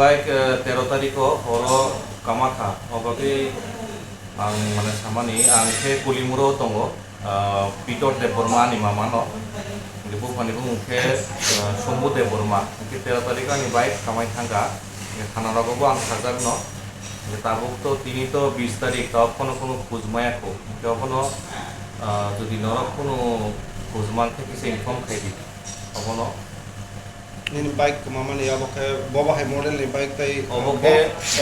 baik 13 tariko horo Kamakha obagi ang mana samani ang ke Kolimura tongo Pitot de Burma ni mamano ibu panibu ke Sombu de Burma ke 13 tarika ni baik kamai thangga khana ragobo ang sajak no tabuk to tini to 20 tarik kono kono khujmaya ko kono যদি নরক কোনো খোঁজমান থেকে সে inform খাই দিই অবনো nin bike mamani aboke boba he model ni bike tai oboke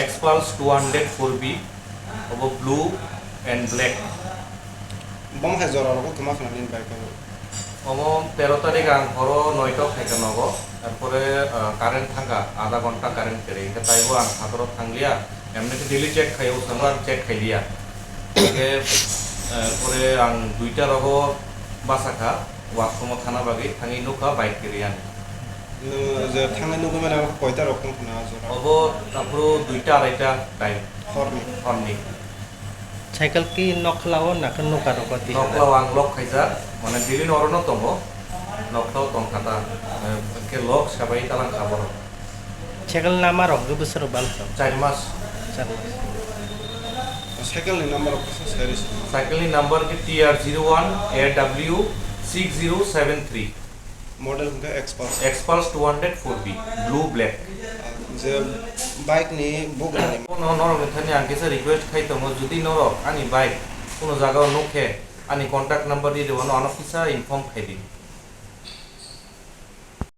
X-Pulse 200 4B obo blue and black bom he jora ro kuma khana nin bike omo 13 tarik ang horo 9 tok থেকে নগো তারপরে current থাকা আধা ঘন্টা current করে এটা তাইবো আং হাতর থাংলিয়া এমনি daily check খাইও সামবার চেক খাইলিয়া পরে আং দুইটা রগ বাসাখা ওয়াশরুম থানা বাগে থাঙি নুকা বাইক কেরিয়ান যে থাঙে নুকা মানে কয়টা রকম খানা জরা অবো তারপর দুইটা আড়াইটা টাইম হরনি সাইকেল কি নখলাও নাকে নুকা রকতি নখলাও আং লক খাইজা মানে দিলি নরন তঙ্গ নখলাও তংখাতা কে লক সবাই তালাং খাবর সাইকেল নামা রক বছর বাল 4 মাস cycle ni number of series cycle ni number ke TR01 AW6073 model ka X-Pulse 200 4B blue black je bike ni bogra ni no methani angkesa request khai tomo jodi norok ani bike kono jaga nokhe ani contact number di debo no anokisa inform khai di